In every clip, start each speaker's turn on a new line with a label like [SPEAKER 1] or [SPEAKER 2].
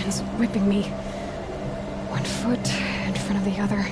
[SPEAKER 1] wind's whipping me. One foot in front of the other.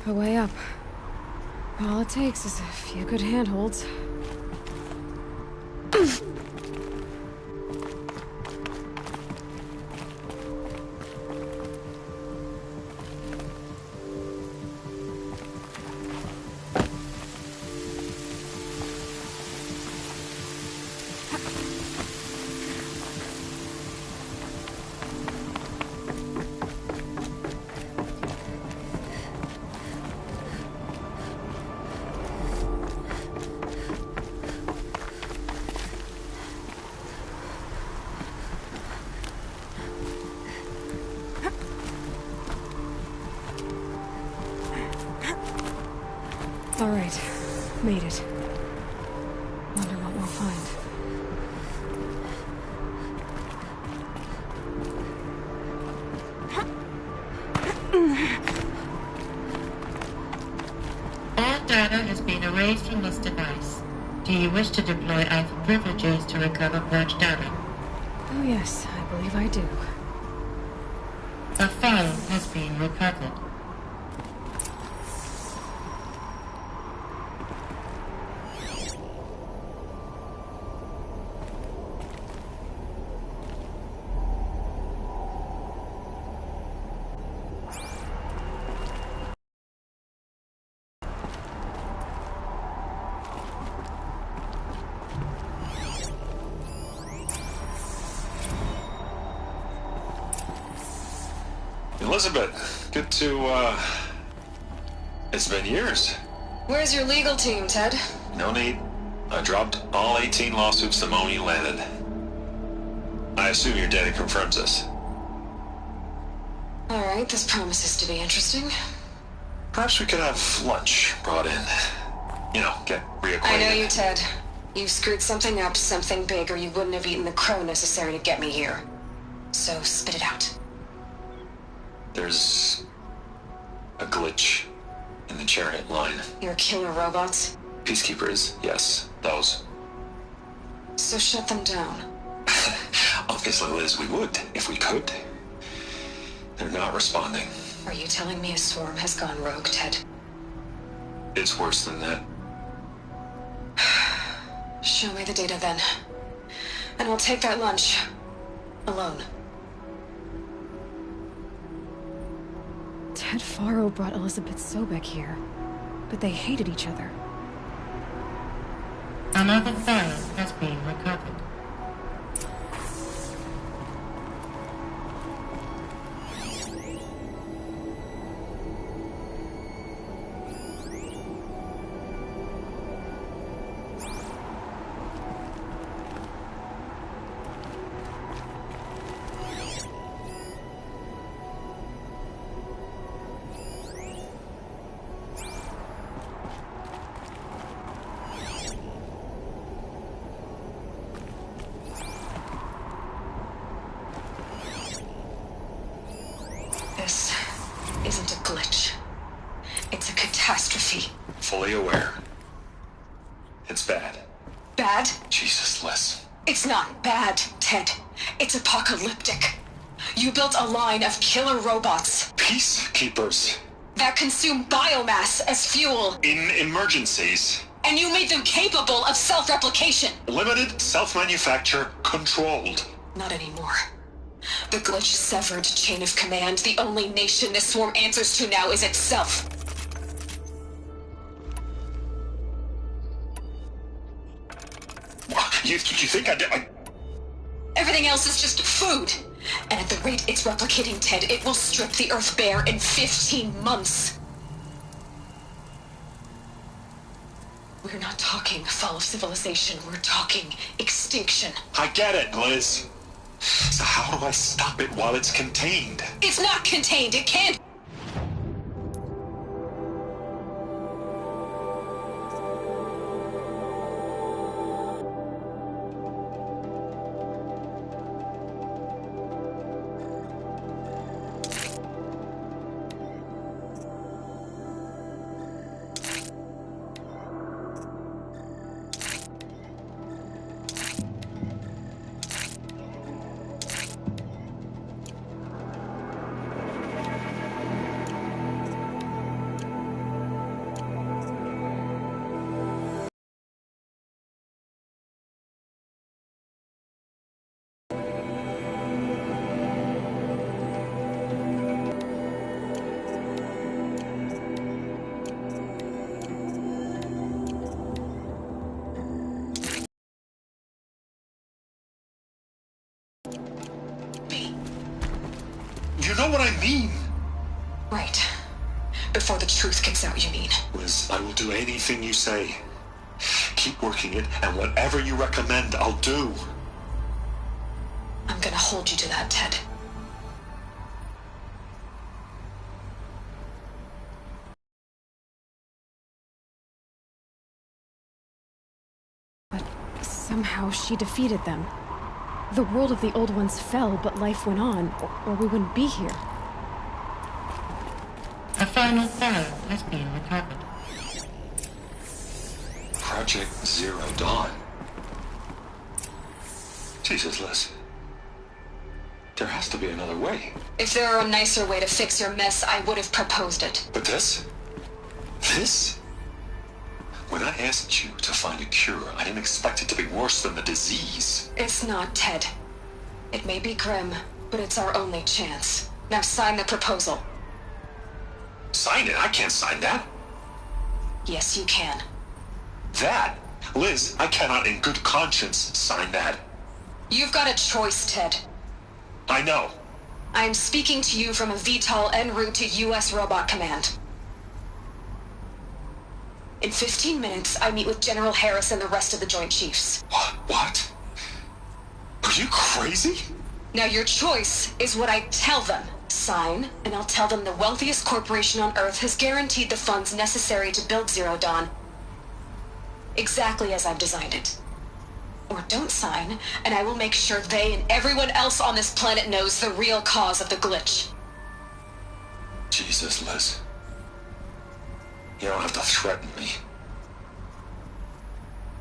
[SPEAKER 1] A way up. All it takes is a few good handholds. made it. Wonder what we'll find.
[SPEAKER 2] All data has been erased from this device. Do you wish to deploy Alpha privileges to recover purged data?
[SPEAKER 1] Oh yes, I believe I do.
[SPEAKER 2] A file has been recovered.
[SPEAKER 3] Elizabeth, good to, it's been years.
[SPEAKER 1] Where's your legal team, Ted?
[SPEAKER 3] No need. I dropped all 18 lawsuits the moment you landed. I assume your data confirms this.
[SPEAKER 1] Alright, this promises to be interesting.
[SPEAKER 3] Perhaps we could have lunch brought in. You know, get reacquainted.
[SPEAKER 1] I know you, Ted. You screwed something up, something big, or you wouldn't have eaten the crow necessary to get me here. So, spit it out.
[SPEAKER 3] There's a glitch in the chariot line.
[SPEAKER 1] Your killer robots?
[SPEAKER 3] Peacekeepers, yes, those.
[SPEAKER 1] So shut them down.
[SPEAKER 3] Obviously, Liz, we would, if we could. They're not responding.
[SPEAKER 1] Are you telling me a swarm has gone rogue, Ted?
[SPEAKER 3] It's worse than that.
[SPEAKER 1] Show me the data then. And I'll take that lunch. Alone. Ted Faro brought Elizabeth Sobek here, but they hated each other.
[SPEAKER 2] Another file has been recovered.
[SPEAKER 1] This isn't a glitch. It's a catastrophe.
[SPEAKER 3] Fully aware. It's bad.
[SPEAKER 1] Bad?
[SPEAKER 3] Jesus, Liz.
[SPEAKER 1] It's not bad, Ted. It's apocalyptic. You built a line of killer robots
[SPEAKER 3] Peacekeepers.
[SPEAKER 1] that consume biomass as fuel,
[SPEAKER 3] In emergencies.
[SPEAKER 1] and you made them capable of self-replication.
[SPEAKER 3] Limited, self-manufacture, controlled.
[SPEAKER 1] Not anymore. The glitch severed chain of command. The only nation this swarm answers to now is itself.
[SPEAKER 3] You think I
[SPEAKER 1] Everything else is just food. And at the rate it's replicating, Ted, it will strip the Earth bare in 15 months. We're not talking fall of civilization. We're talking extinction.
[SPEAKER 3] I get it, Liz. So how do I stop it while it's contained?
[SPEAKER 1] It's not contained. It can't.
[SPEAKER 3] You know what I mean?
[SPEAKER 1] Right. Before the truth gets out, you mean?
[SPEAKER 3] Liz, I will do anything you say. Keep working it, and whatever you recommend, I'll do.
[SPEAKER 1] I'm gonna hold you to that, Ted.
[SPEAKER 4] somehow she defeated them. The world of the old ones fell, but life went on, or we wouldn't be here.
[SPEAKER 2] A final file has been recovered.
[SPEAKER 3] Project Zero Dawn. Jesus, Liz. There has to be another way.
[SPEAKER 1] If there were a nicer way to fix your mess, I would have proposed it.
[SPEAKER 3] But this? This? When I asked you to find a cure, I didn't expect it to be worse than the disease.
[SPEAKER 1] It's not, Ted. It may be grim, but it's our only chance. Now sign the proposal.
[SPEAKER 3] Sign it? I can't sign that.
[SPEAKER 1] Yes, you can.
[SPEAKER 3] That? Liz, I cannot in good conscience sign that.
[SPEAKER 1] You've got a choice, Ted.
[SPEAKER 3] I know.
[SPEAKER 1] I am speaking to you from a VTOL en route to U.S. Robot Command. In 15 minutes, I meet with General Harris and the rest of the Joint Chiefs.
[SPEAKER 3] What? Are you crazy?
[SPEAKER 1] Now your choice is what I tell them. Sign, and I'll tell them the wealthiest corporation on Earth has guaranteed the funds necessary to build Zero Dawn. Exactly as I've designed it. Or don't sign, and I will make sure they and everyone else on this planet knows the real cause of the glitch.
[SPEAKER 3] Jesus, Liz. You don't have to threaten me.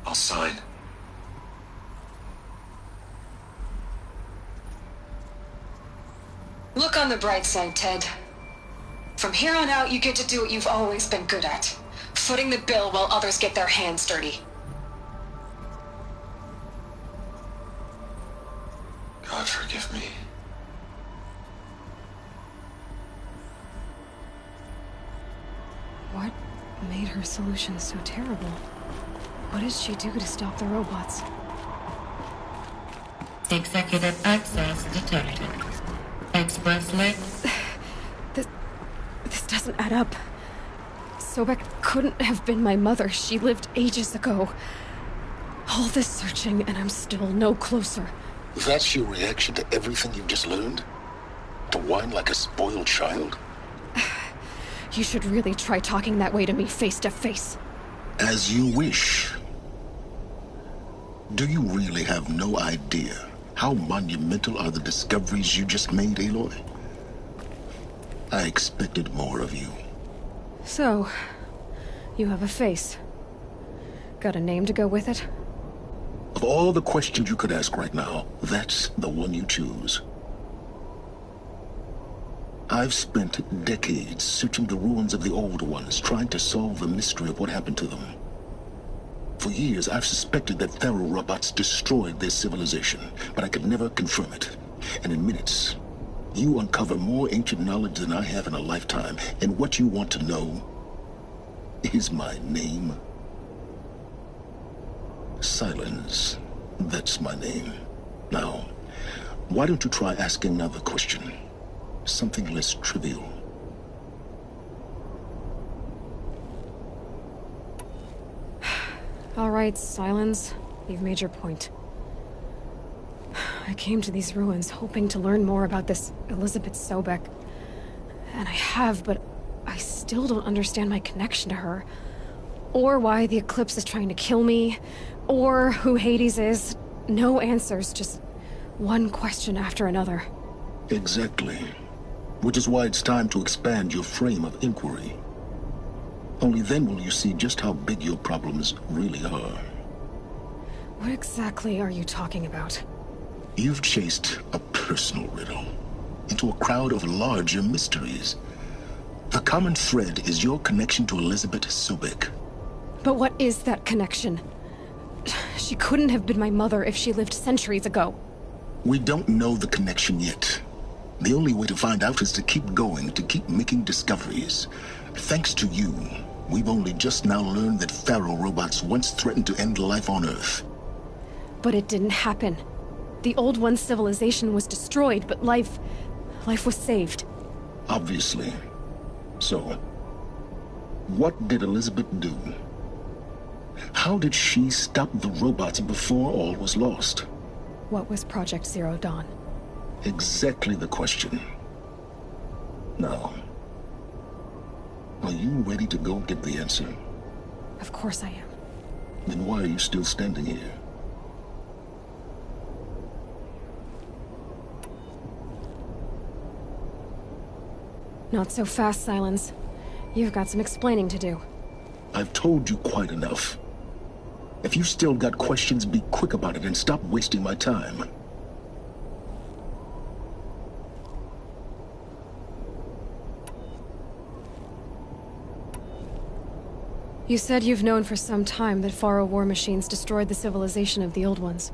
[SPEAKER 3] I'll sign.
[SPEAKER 1] Look on the bright side, Ted. From here on out, you get to do what you've always been good at. Footing the bill while others get their hands dirty.
[SPEAKER 3] God forgive me.
[SPEAKER 4] What made her solution so terrible? What did she do to stop the robots?
[SPEAKER 2] Executive access detected. Express link.
[SPEAKER 4] This doesn't add up. Sobek couldn't have been my mother. She lived ages ago. All this searching, and I'm still no closer.
[SPEAKER 5] That's your reaction to everything you've just learned? To whine like a spoiled child?
[SPEAKER 4] You should really try talking that way to me face to face.
[SPEAKER 5] As you wish. Do you really have no idea how monumental are the discoveries you just made, Aloy? I expected more of you.
[SPEAKER 4] So, you have a face. Got a name to go with it?
[SPEAKER 5] Of all the questions you could ask right now, that's the one you choose. I've spent decades searching the ruins of the old ones, trying to solve the mystery of what happened to them. For years, I've suspected that Faro robots destroyed their civilization, but I could never confirm it. And in minutes, you uncover more ancient knowledge than I have in a lifetime, and what you want to know is my name. Silence. That's my name. Now, why don't you try asking another question? Something less trivial.
[SPEAKER 4] All right, Silence. You've made your point. I came to these ruins hoping to learn more about this Elizabeth Sobek. And I have, but I still don't understand my connection to her. Or why the Eclipse is trying to kill me. Or who Hades is. No answers, just one question after another.
[SPEAKER 5] Exactly. Which is why it's time to expand your frame of inquiry. Only then will you see just how big your problems really are.
[SPEAKER 4] What exactly are you talking about?
[SPEAKER 5] You've chased a personal riddle into a crowd of larger mysteries. The common thread is your connection to Elizabeth Sobek.
[SPEAKER 4] But what is that connection? She couldn't have been my mother if she lived centuries ago.
[SPEAKER 5] We don't know the connection yet. The only way to find out is to keep going, to keep making discoveries. Thanks to you, we've only just now learned that Faro robots once threatened to end life on Earth.
[SPEAKER 4] But it didn't happen. The Old One's civilization was destroyed, but life was saved.
[SPEAKER 5] Obviously. So, what did Elizabeth do? How did she stop the robots before all was lost?
[SPEAKER 4] What was Project Zero Dawn?
[SPEAKER 5] Exactly the question. Now, are you ready to go get the answer?
[SPEAKER 4] Of course I am.
[SPEAKER 5] Then why are you still standing here?
[SPEAKER 4] Not so fast, Silence. You've got some explaining to do.
[SPEAKER 5] I've told you quite enough. If you've still got questions, be quick about it and stop wasting my time.
[SPEAKER 4] You said you've known for some time that Faro war machines destroyed the civilization of the old ones.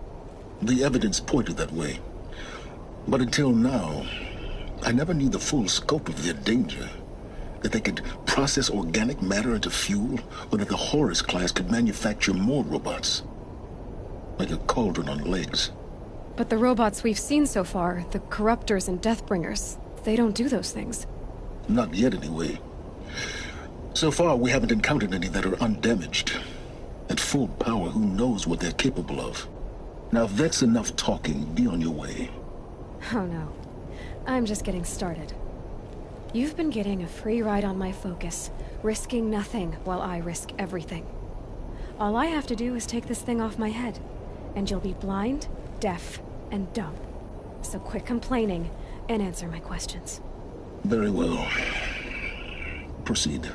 [SPEAKER 5] The evidence pointed that way. But until now, I never knew the full scope of their danger. That they could process organic matter into fuel, or that the Horus class could manufacture more robots. Like a cauldron on legs.
[SPEAKER 4] But the robots we've seen so far, the Corruptors and Deathbringers, they don't do those things.
[SPEAKER 5] Not yet, anyway. So far, we haven't encountered any that are undamaged. At full power, who knows what they're capable of? Now, if that's enough talking, be on your way.
[SPEAKER 4] Oh no. I'm just getting started. You've been getting a free ride on my focus, risking nothing while I risk everything. All I have to do is take this thing off my head, and you'll be blind, deaf, and dumb. So quit complaining and answer my questions.
[SPEAKER 5] Very well. Proceed.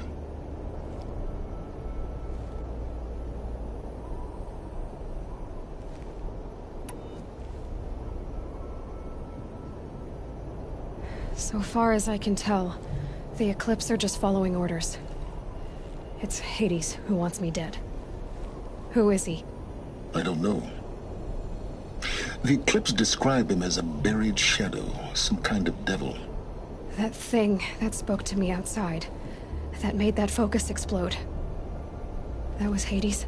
[SPEAKER 4] So far as I can tell, the Eclipse are just following orders. It's Hades who wants me dead. Who is he?
[SPEAKER 5] I don't know. The Eclipse describe him as a buried shadow, some kind of devil.
[SPEAKER 4] That thing that spoke to me outside, that made that focus explode. That was Hades.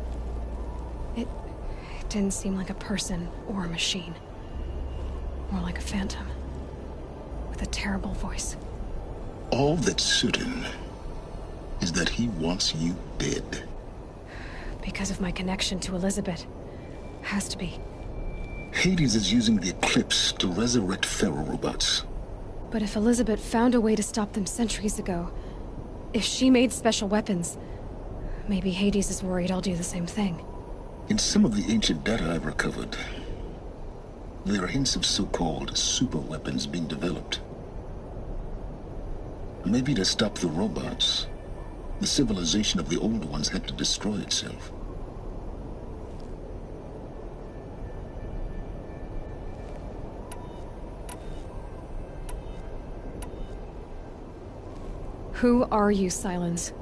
[SPEAKER 4] It didn't seem like a person or a machine. More like a phantom. With a terrible voice.
[SPEAKER 5] All that's certain is that he wants you dead.
[SPEAKER 4] Because of my connection to Elizabeth. Has to be.
[SPEAKER 5] Hades is using the Eclipse to resurrect Pharaoh robots.
[SPEAKER 4] But if Elizabeth found a way to stop them centuries ago, if she made special weapons, maybe Hades is worried I'll do the same thing.
[SPEAKER 5] In some of the ancient data I've recovered, there are hints of so-called super weapons being developed. Maybe to stop the robots, the civilization of the old ones had to destroy itself.
[SPEAKER 4] Who are you, Silence?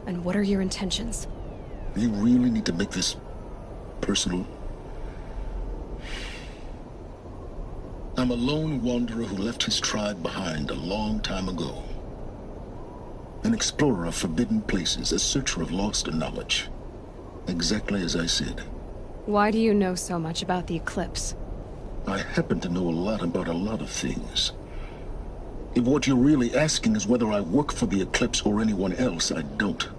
[SPEAKER 4] And what are your intentions?
[SPEAKER 5] You really need to make this personal? I'm a lone wanderer who left his tribe behind a long time ago. An explorer of forbidden places, a searcher of lost knowledge. Exactly as I said.
[SPEAKER 4] Why do you know so much about the Eclipse?
[SPEAKER 5] I happen to know a lot about a lot of things. If what you're really asking is whether I work for the Eclipse or anyone else, I don't.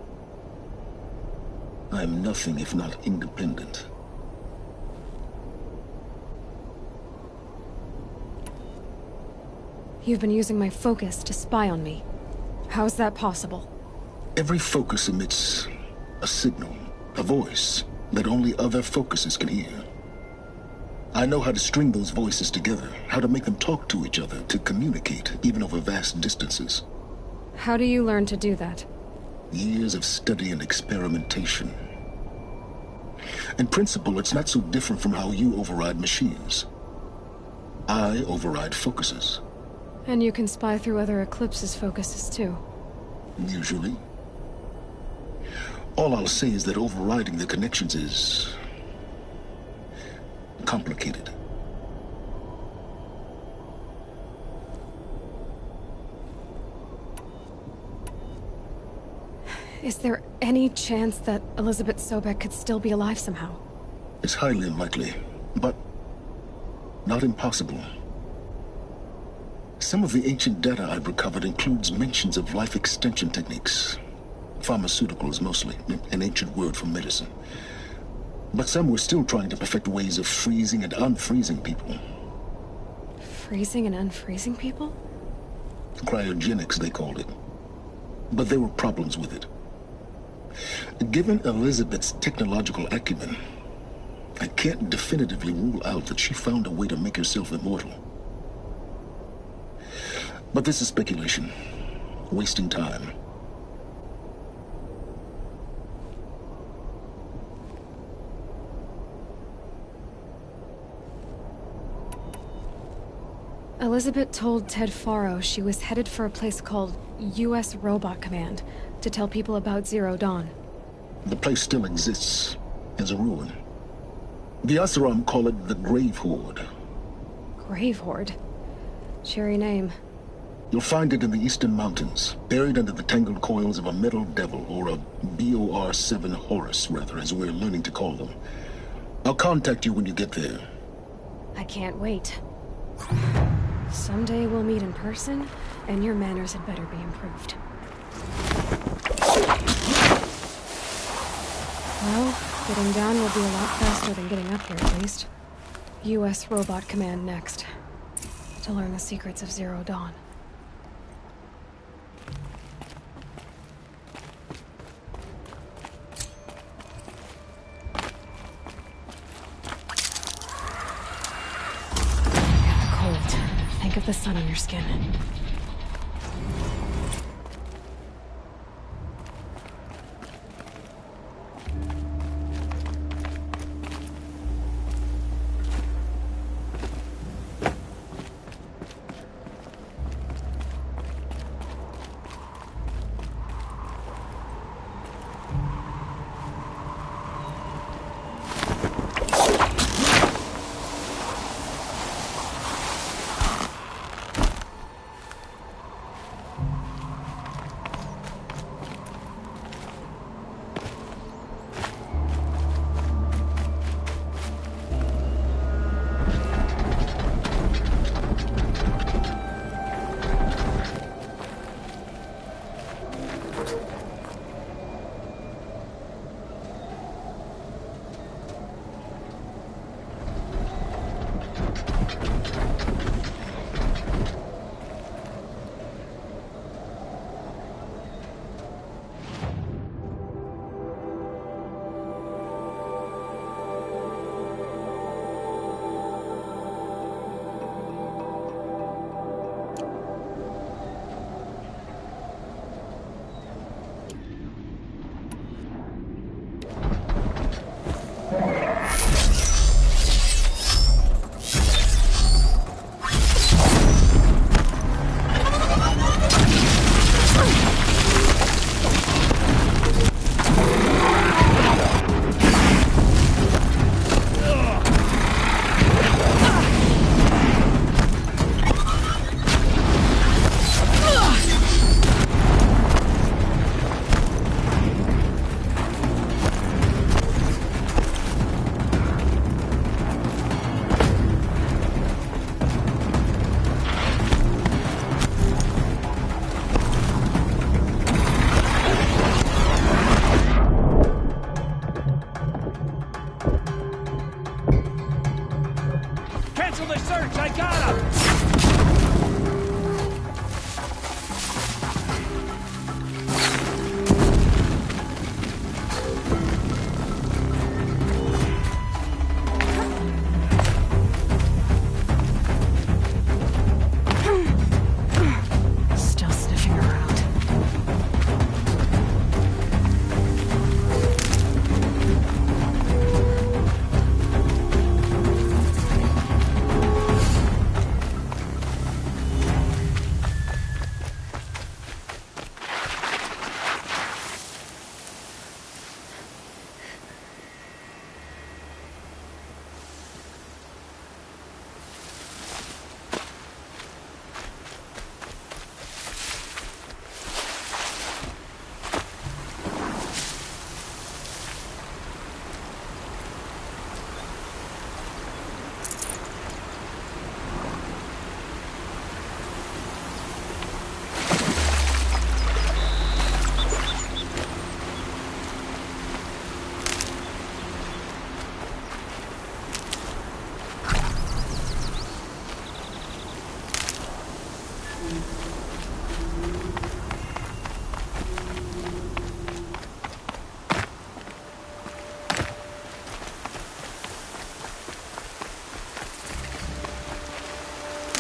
[SPEAKER 5] I am nothing if not independent.
[SPEAKER 4] You've been using my focus to spy on me. How's that possible?
[SPEAKER 5] Every focus emits a signal, a voice, that only other focuses can hear. I know how to string those voices together, how to make them talk to each other, to communicate, even over vast distances.
[SPEAKER 4] How do you learn to do that?
[SPEAKER 5] Years of study and experimentation. In principle, it's not so different from how you override machines. I override focuses.
[SPEAKER 4] And you can spy through other Eclipse's focuses too.
[SPEAKER 5] Usually. All I'll say is that overriding the connections is complicated.
[SPEAKER 4] Is there any chance that Elizabeth Sobek could still be alive somehow?
[SPEAKER 5] It's highly unlikely, but not impossible. Some of the ancient data I've recovered includes mentions of life extension techniques. Pharmaceuticals, mostly, an ancient word for medicine. But some were still trying to perfect ways of freezing and unfreezing people.
[SPEAKER 4] Freezing and unfreezing people?
[SPEAKER 5] Cryogenics, they called it. But there were problems with it. Given Elizabeth's technological acumen, I can't definitively rule out that she found a way to make herself immortal. But this is speculation. wasting time.
[SPEAKER 4] Elizabeth told Ted Faro she was headed for a place called U.S. Robot Command to tell people about Zero Dawn.
[SPEAKER 5] The place still exists as a ruin. The Asaram call it the Grave Horde.
[SPEAKER 4] Grave Horde? Cheery name.
[SPEAKER 5] You'll find it in the eastern mountains, buried under the tangled coils of a metal devil, or a BOR-7 Horus, rather, as we're learning to call them. I'll contact you when you get there.
[SPEAKER 4] I can't wait. Someday we'll meet in person, and your manners had better be improved. Well, getting down will be a lot faster than getting up here, at least. U.S. Robot Command next. To learn the secrets of Zero Dawn. Think of the sun on your skin.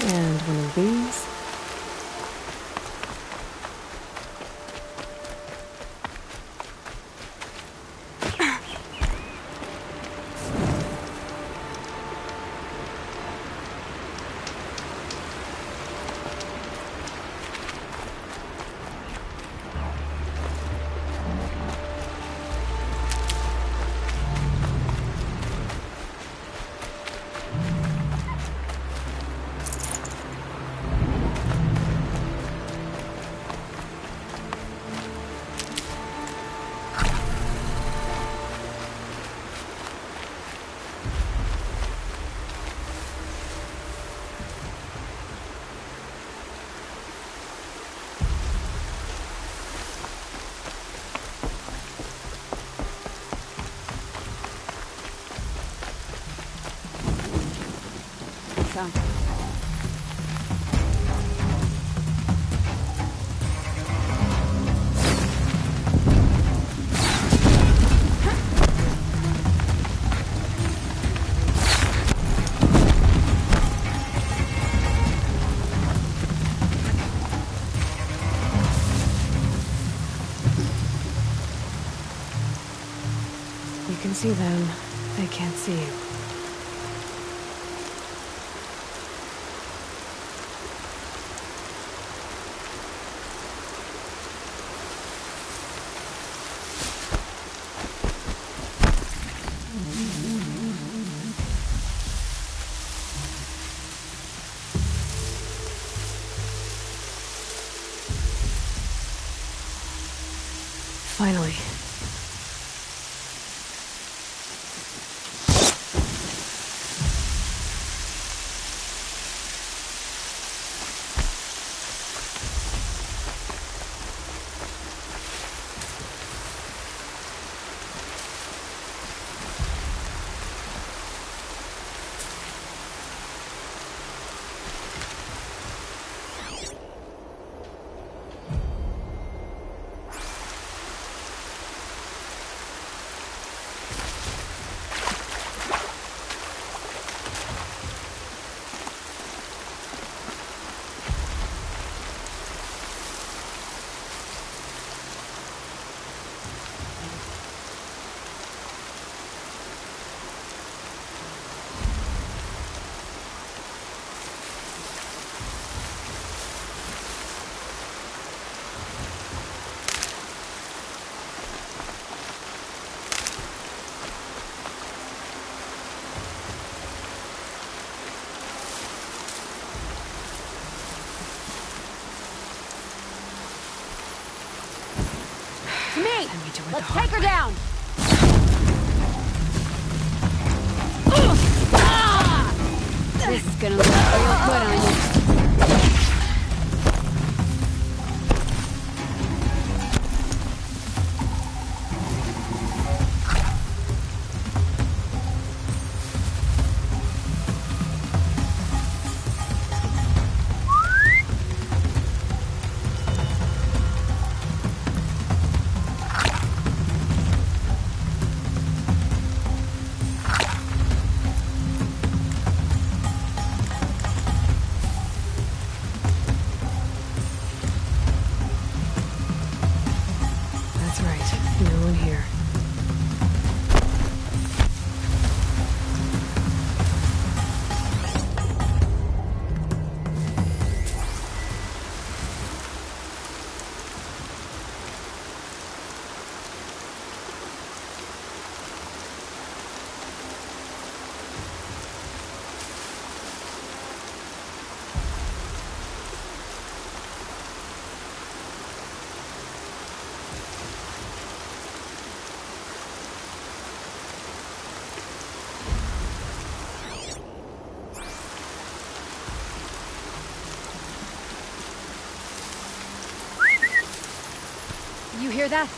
[SPEAKER 4] And one of these.
[SPEAKER 6] huh?
[SPEAKER 4] You can see them. They can't see you. Finally.
[SPEAKER 6] To me!
[SPEAKER 4] Let me do it
[SPEAKER 6] Let's
[SPEAKER 4] the
[SPEAKER 6] take
[SPEAKER 4] hard
[SPEAKER 6] her
[SPEAKER 4] way.
[SPEAKER 6] down! This is gonna look real good on you.
[SPEAKER 4] That's right. No one here.
[SPEAKER 6] You hear that?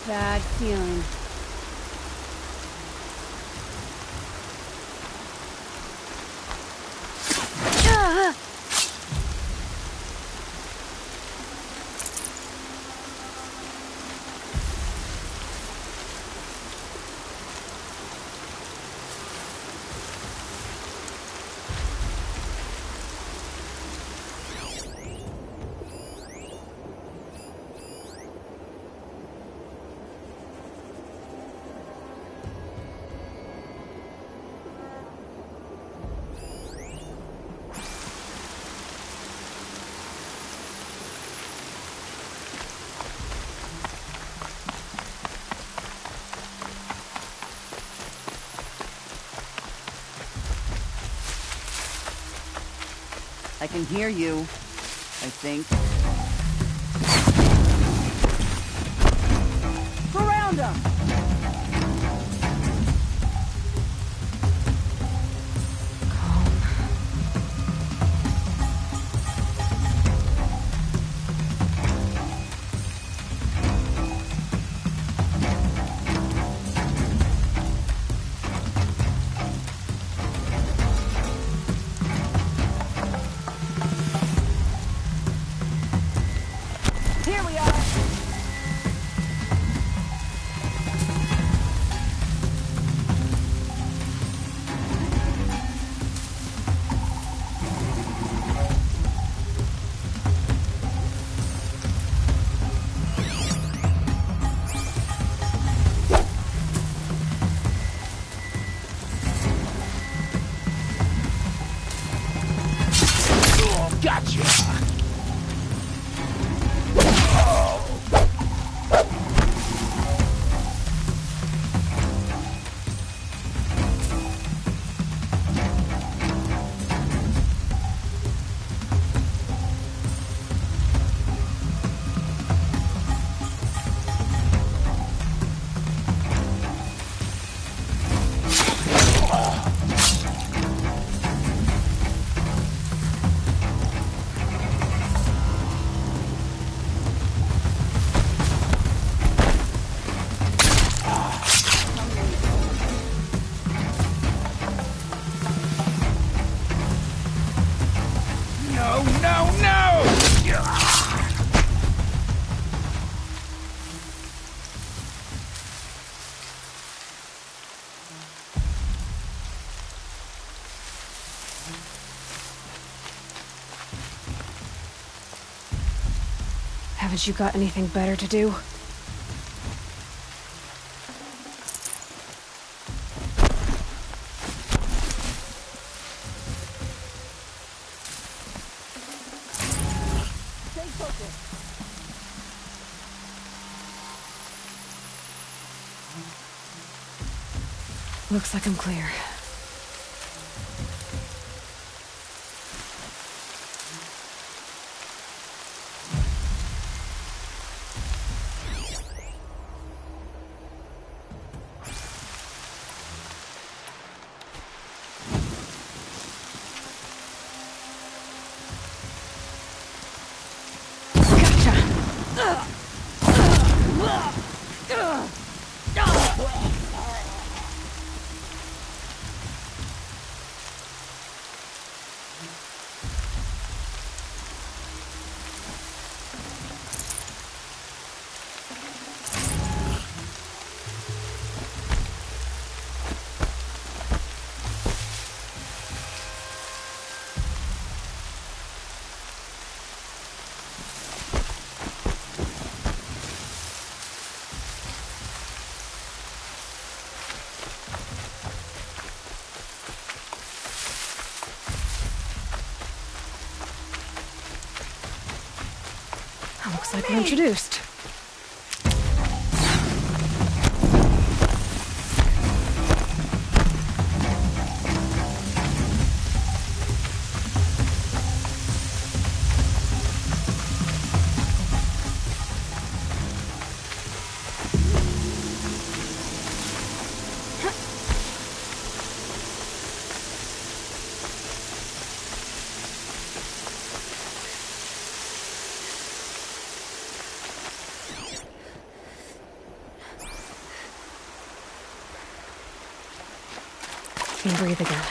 [SPEAKER 6] Bad feeling.
[SPEAKER 7] I can hear you, I think. Surround them!
[SPEAKER 4] Haven't you got anything better to do?
[SPEAKER 7] Stay focused.
[SPEAKER 4] Looks like I'm clear. Looks like we're introduced. Can breathe again.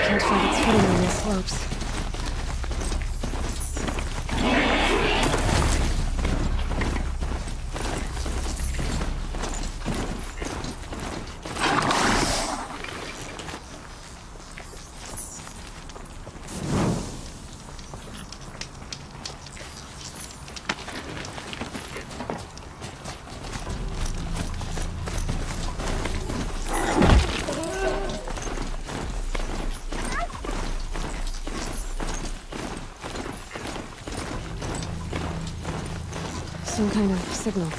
[SPEAKER 4] Can't find its footing on these slopes. Some kind of signal.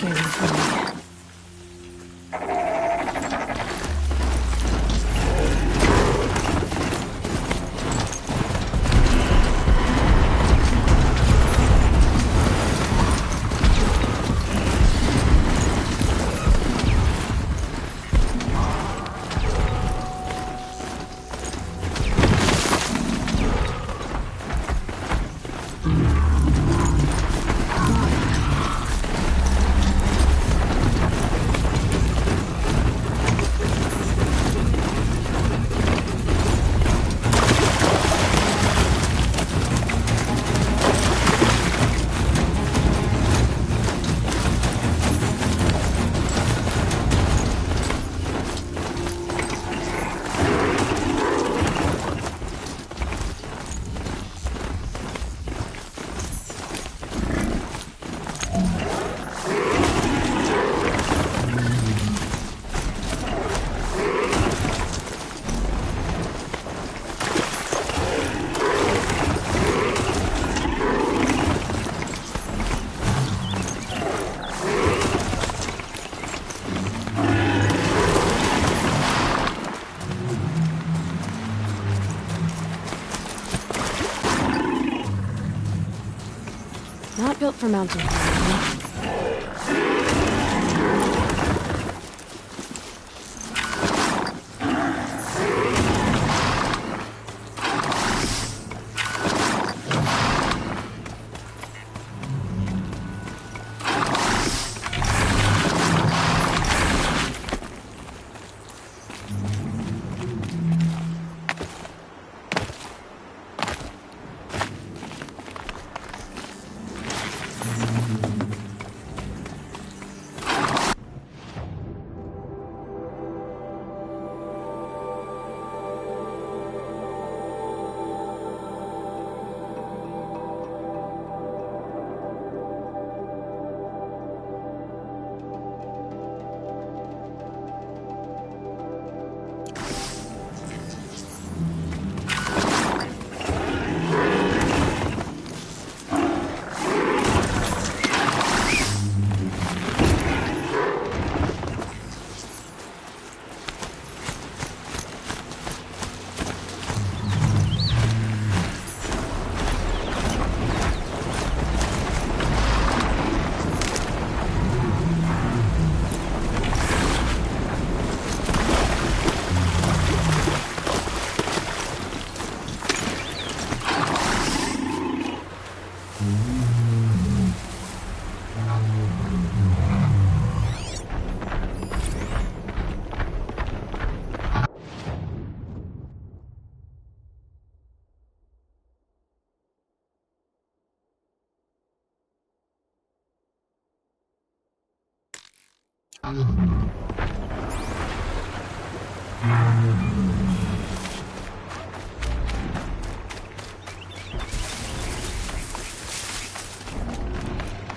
[SPEAKER 4] failing for me. Not built for mountain climbing.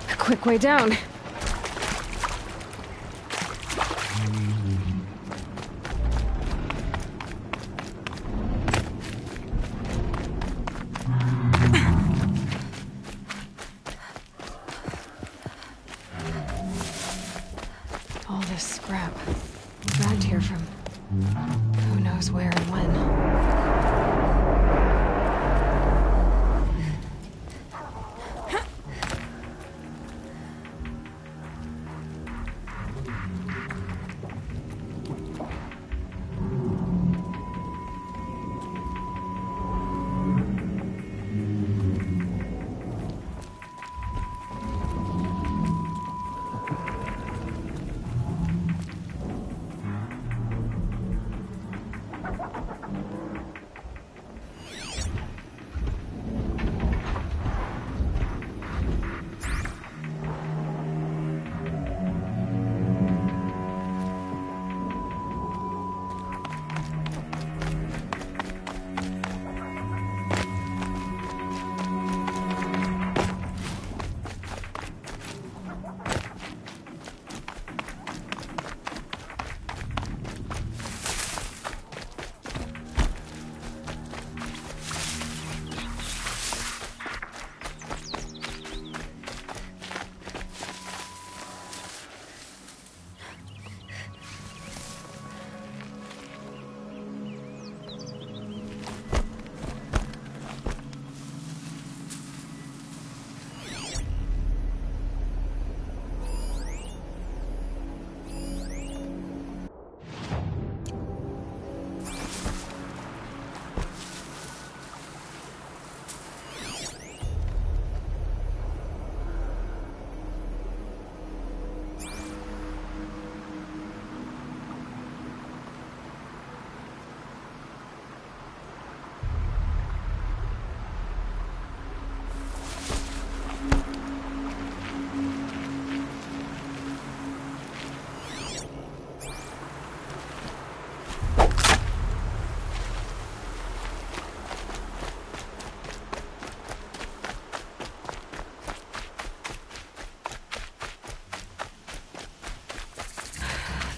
[SPEAKER 4] A quick way down. All this scrap, dragged here from who knows where and when.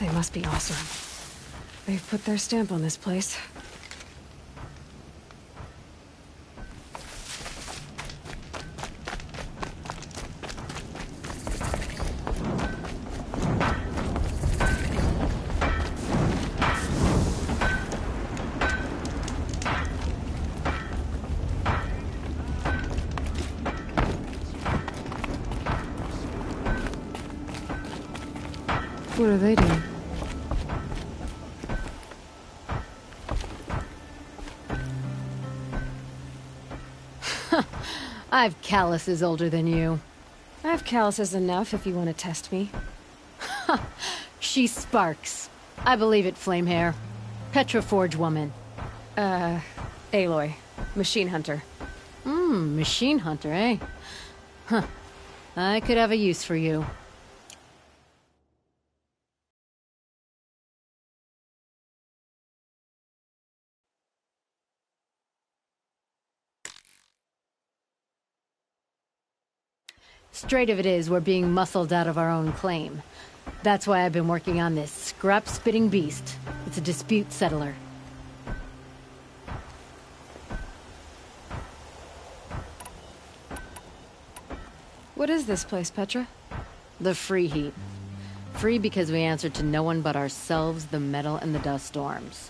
[SPEAKER 4] They must be awesome. They've put their stamp on this place. What are they doing?
[SPEAKER 6] I've calluses older than you.
[SPEAKER 4] I have calluses enough if you want to test me.
[SPEAKER 6] She sparks. I believe it, Flamehair. Petroforge woman.
[SPEAKER 4] Aloy. Machine hunter.
[SPEAKER 6] Machine hunter, eh? Huh. I could have a use for you. Straight of it is, we're being muscled out of our own claim. That's why I've been working on this scrap-spitting beast. It's a dispute settler.
[SPEAKER 4] What is this place, Petra?
[SPEAKER 6] The free heap. Free because we answer to no one but ourselves, the metal, and the dust storms.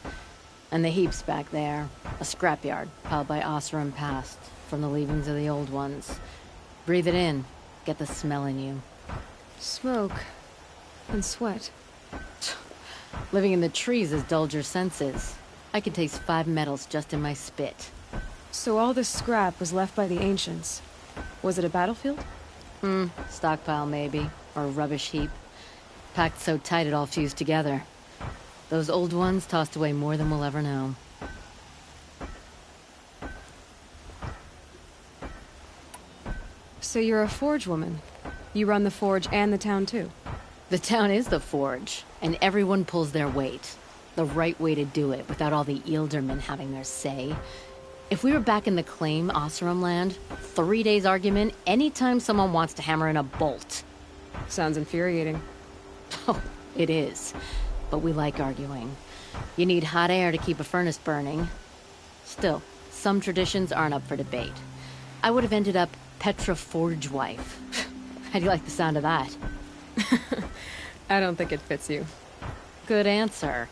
[SPEAKER 6] And the heap's back there. A scrapyard, piled by Oseram past, from the leavings of the old ones. Breathe it in. Get the smell in you.
[SPEAKER 4] Smoke. And sweat.
[SPEAKER 6] Living in the trees has dulled your senses. I can taste 5 metals just in my spit.
[SPEAKER 4] So all this scrap was left by the ancients. Was it a battlefield?
[SPEAKER 6] Stockpile maybe. Or a rubbish heap. Packed so tight it all fused together. Those old ones tossed away more than we'll ever know.
[SPEAKER 4] So you're a forge woman. You run the forge and the town too.
[SPEAKER 6] The town is the forge, and everyone pulls their weight. The right way to do it, without all the Eildermen having their say. If we were back in the claim, Oseram land, 3 days argument anytime someone wants to hammer in a bolt.
[SPEAKER 4] Sounds infuriating.
[SPEAKER 6] Oh, it is. But we like arguing. You need hot air to keep a furnace burning. Still, some traditions aren't up for debate. I would have ended up Petra Forge wife. How do you like the sound of that?
[SPEAKER 4] I don't think it fits you.
[SPEAKER 6] Good answer.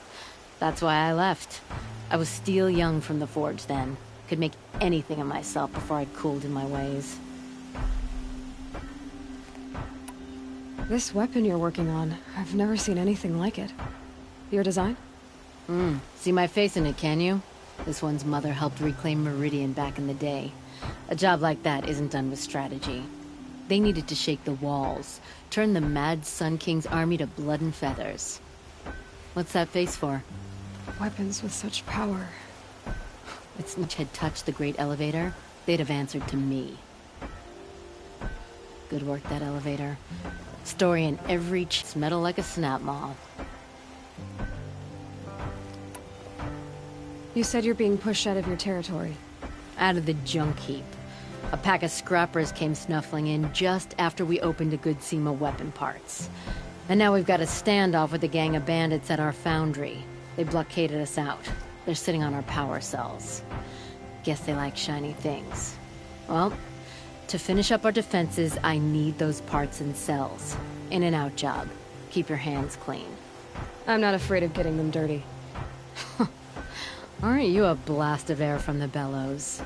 [SPEAKER 6] That's why I left. I was steel young from the forge then. Could make anything of myself before I'd cooled in my ways.
[SPEAKER 4] This weapon you're working on, I've never seen anything like it. Your design?
[SPEAKER 6] See my face in it, can you? This one's mother helped reclaim Meridian back in the day. A job like that isn't done with strategy. They needed to shake the walls, turn the mad Sun King's army to blood and feathers. What's that face for?
[SPEAKER 4] Weapons with such power.
[SPEAKER 6] If Snitch had touched the Great Elevator, they'd have answered to me. Good work, that elevator. Story in every metal like a snap maw.
[SPEAKER 4] You said you're being pushed out of your territory.
[SPEAKER 6] Out of the junk heap. A pack of scrappers came snuffling in just after we opened a good seam of weapon parts. And now we've got a standoff with a gang of bandits at our foundry. They blockaded us out. They're sitting on our power cells. Guess they like shiny things. Well, to finish up our defenses, I need those parts and cells. In and out job. Keep your hands clean.
[SPEAKER 4] I'm not afraid of getting them dirty.
[SPEAKER 6] Aren't you a blast of air from the bellows?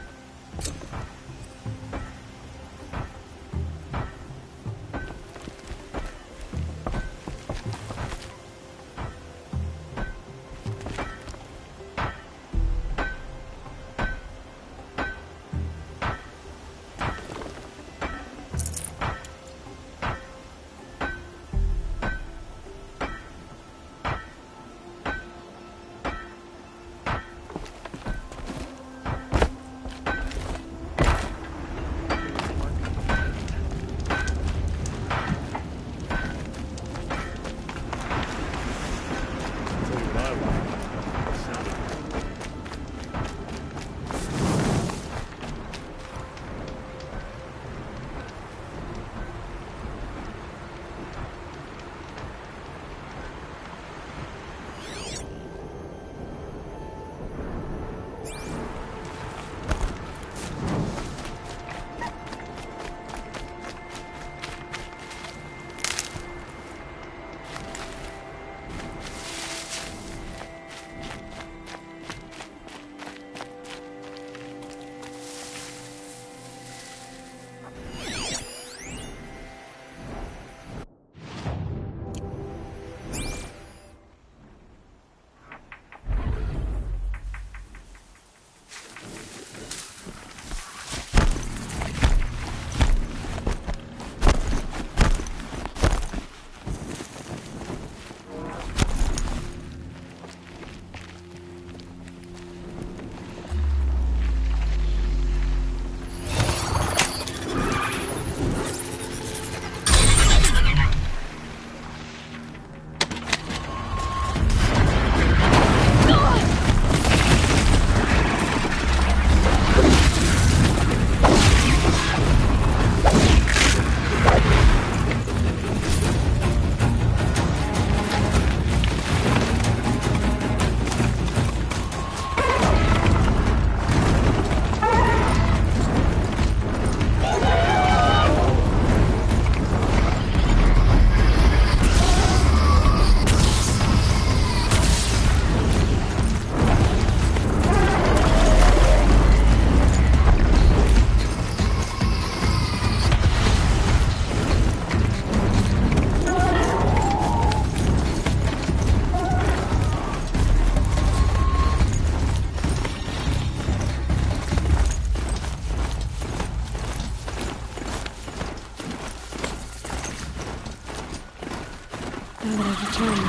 [SPEAKER 4] Now that I've returned,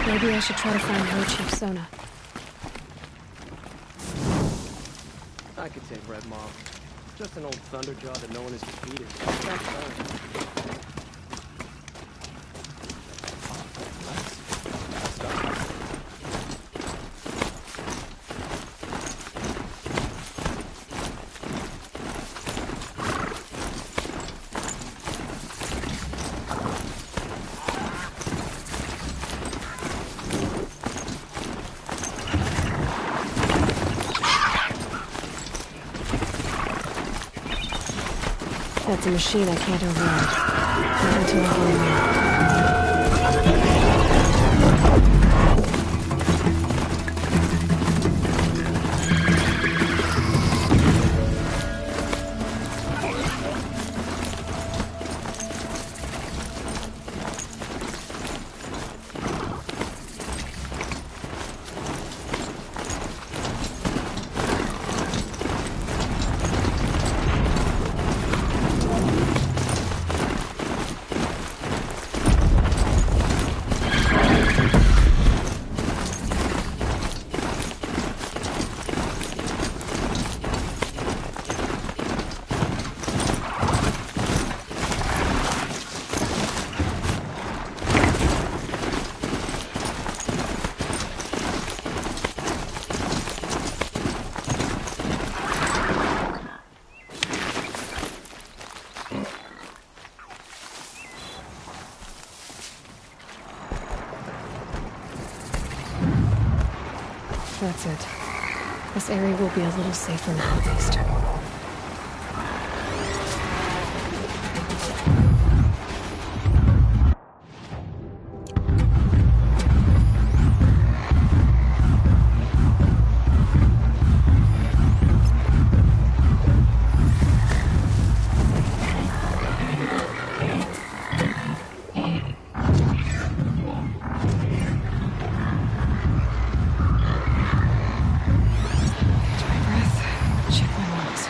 [SPEAKER 4] maybe I should try to find her Chief Sona.
[SPEAKER 8] I could take Red Mom. Just an old thunderjaw that no one has defeated. That's fine.
[SPEAKER 4] That's a machine I can't override. Not until I learn more. That's it. This area will be a little safer now, at least. Check my lungs.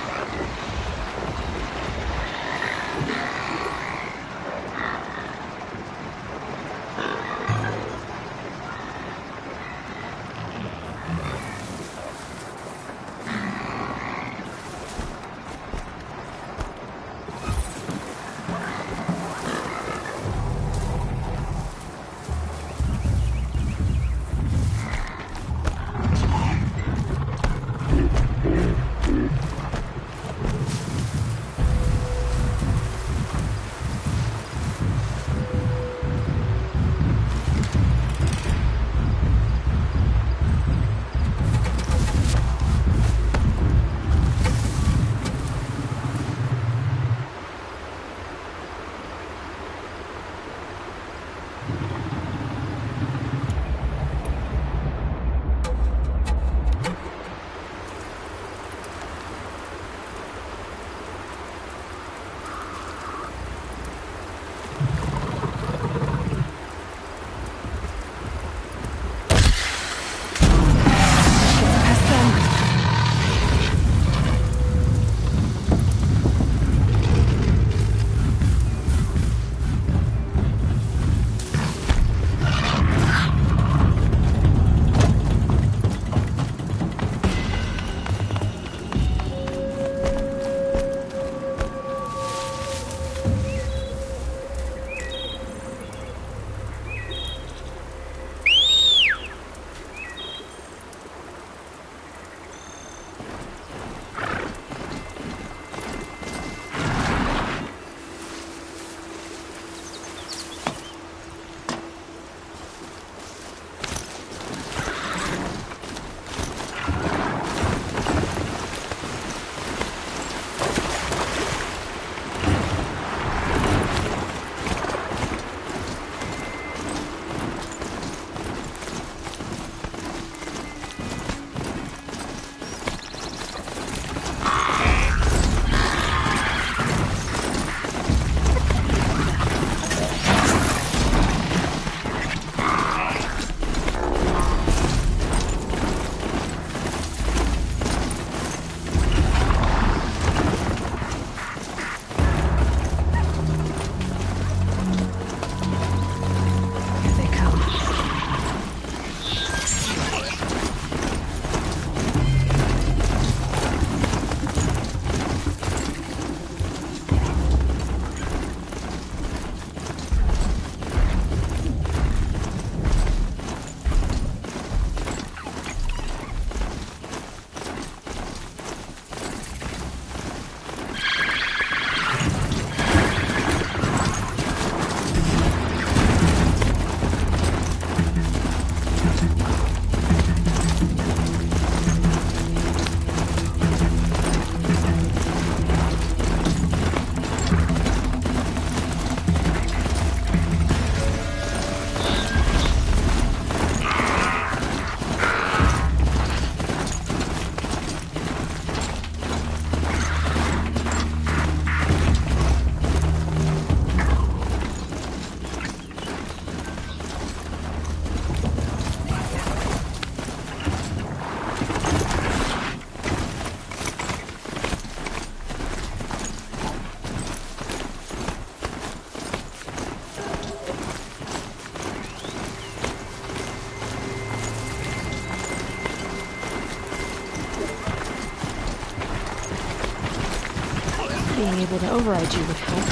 [SPEAKER 4] being able to override you would help.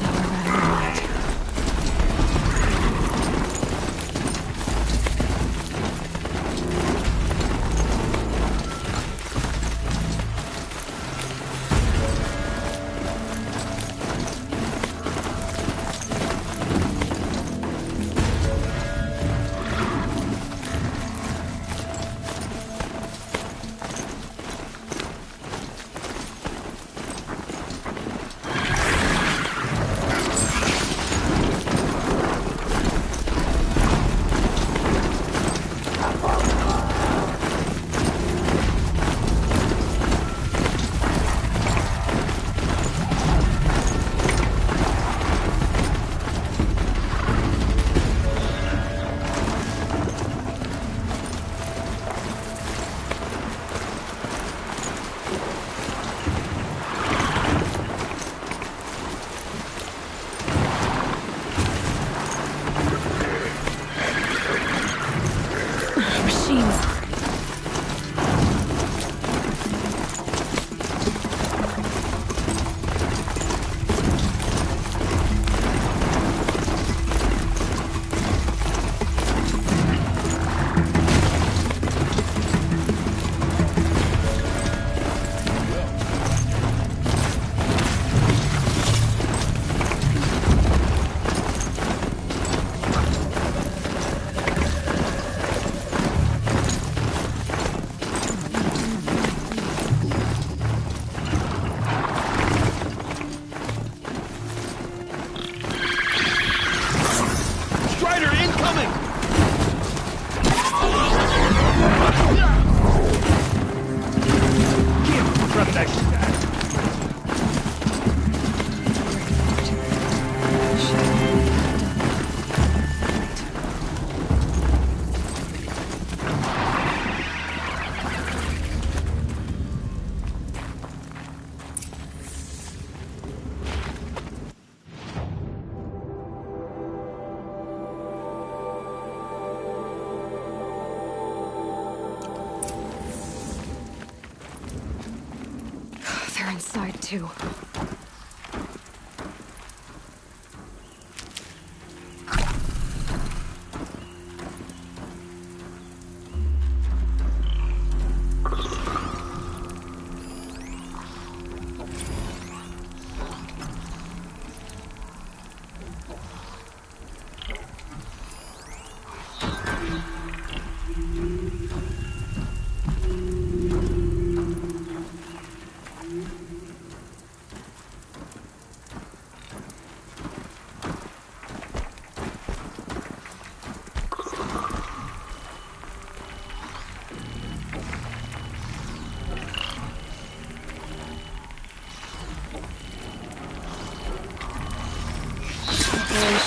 [SPEAKER 4] Now we're running on that. They're inside too.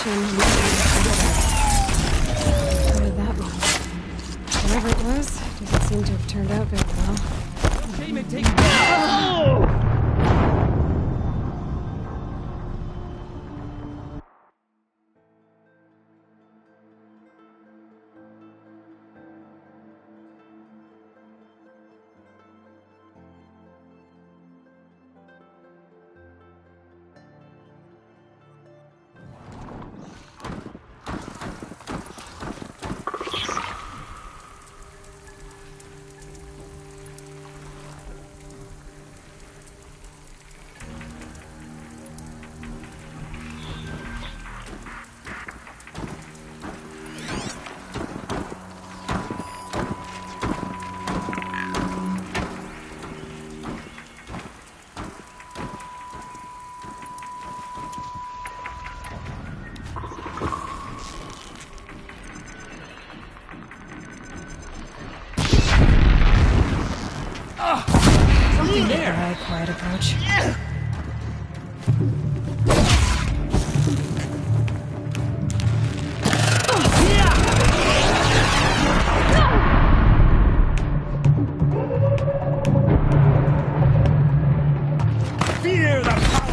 [SPEAKER 4] What did that mean? Whatever it was, doesn't seem to have turned out very well. Very quiet approach.
[SPEAKER 9] Fear the power.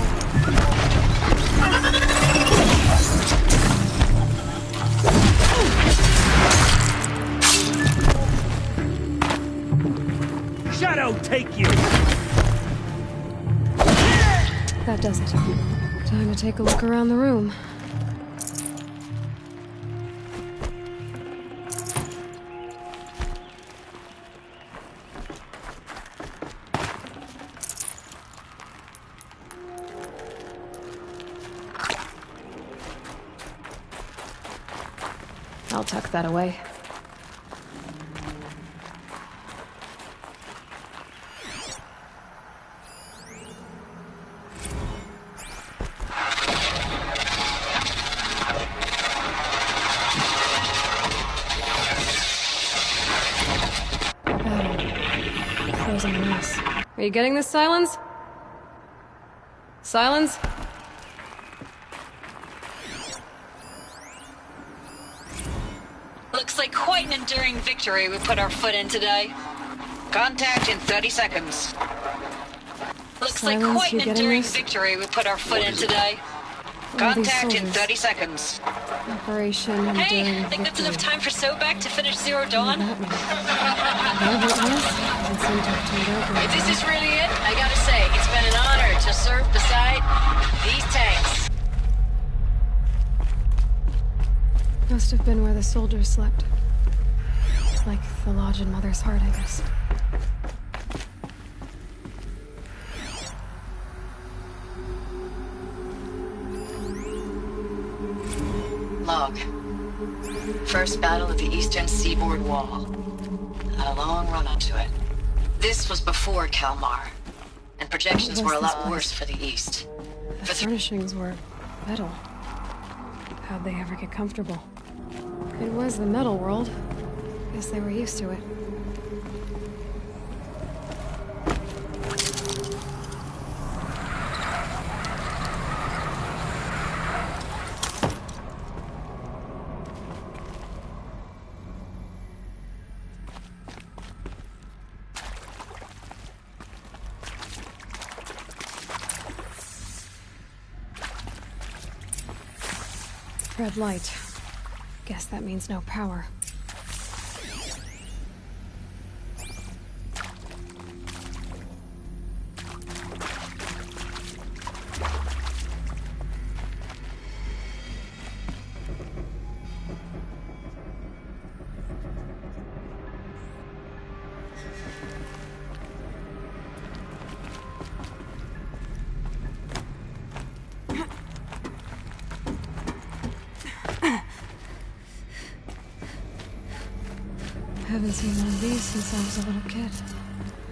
[SPEAKER 9] Shadow take you.
[SPEAKER 4] That does it. Time to take a look around the room. I'll tuck that away. Frozen mess. Are you getting this, Silence? Silence?
[SPEAKER 10] Looks like quite an enduring victory we put our foot in today. Contact in 30 seconds. Looks like
[SPEAKER 4] Silence,
[SPEAKER 10] quite
[SPEAKER 4] you
[SPEAKER 10] an
[SPEAKER 4] getting
[SPEAKER 10] enduring
[SPEAKER 4] this?
[SPEAKER 10] victory we put our foot in today.
[SPEAKER 4] All these
[SPEAKER 10] Contact in
[SPEAKER 4] soldiers.
[SPEAKER 10] 30 seconons.
[SPEAKER 4] Operation
[SPEAKER 10] Hey,
[SPEAKER 4] Enduring
[SPEAKER 10] I think that's
[SPEAKER 4] Victory.
[SPEAKER 10] enough time for Sobek to finish Zero Dawn.
[SPEAKER 4] That means? Whatever it was, it seemed to have turned out
[SPEAKER 10] If
[SPEAKER 4] great.
[SPEAKER 10] this is really it, I gotta say, it's been an honor to serve beside these tanks.
[SPEAKER 4] Must have been where the soldiers slept. Like the lodge in Mother's Heart, I guess.
[SPEAKER 10] Log. First battle of the eastern seaboard wall. Had a long run up to it. This was before Kalmar, and projections
[SPEAKER 4] What was
[SPEAKER 10] were a
[SPEAKER 4] this
[SPEAKER 10] lot
[SPEAKER 4] place?
[SPEAKER 10] worse for the east.
[SPEAKER 4] The furnishings were metal. How'd they ever get comfortable? It was the metal world. Guess they were used to it. Red light. Guess that means no power. Haven't seen one of these since I was a little kid.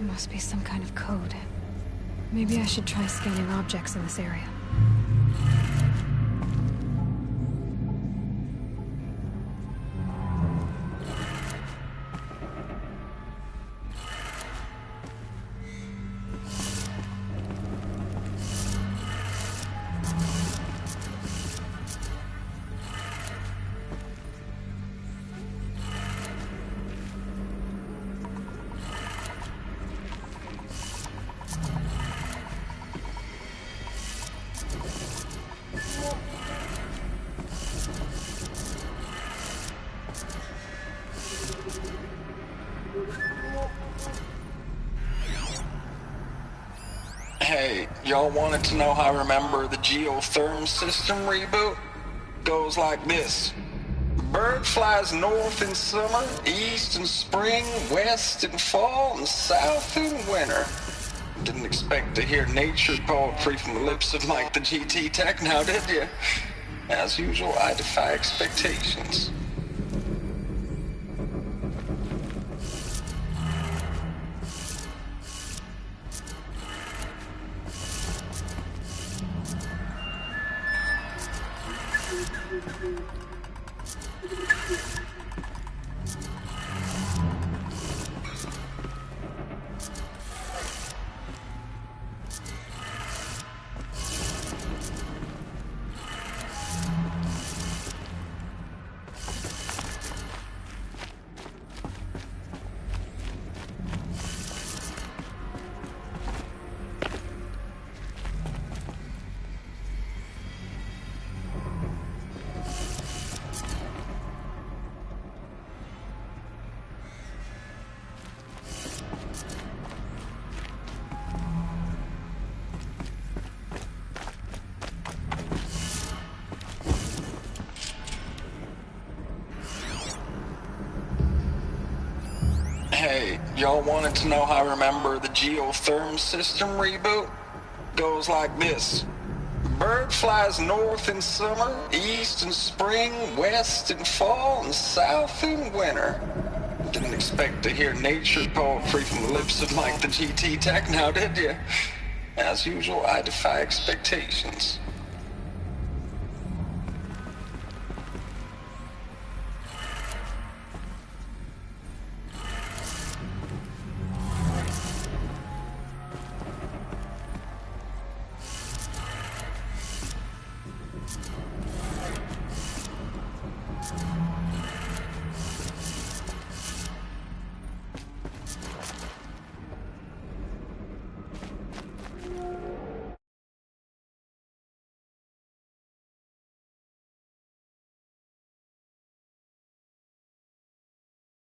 [SPEAKER 4] It must be some kind of code. Maybe I should try scanning objects in this area.
[SPEAKER 11] Hey, y'all wanted to know how I remember the geotherm system reboot? Goes like this. Bird flies north in summer, east in spring, west in fall, and south in winter. Didn't expect to hear nature poetry from the lips of Mike the GT Tech now, did you? As usual, I defy expectations. y'all wanted to know how I remember the geotherm system reboot? Goes like this. Bird flies north in summer, east in spring, west in fall, and south in winter. Didn't expect to hear nature poetry from the lips of Mike the GT Tech now, did you? As usual, I defy expectations.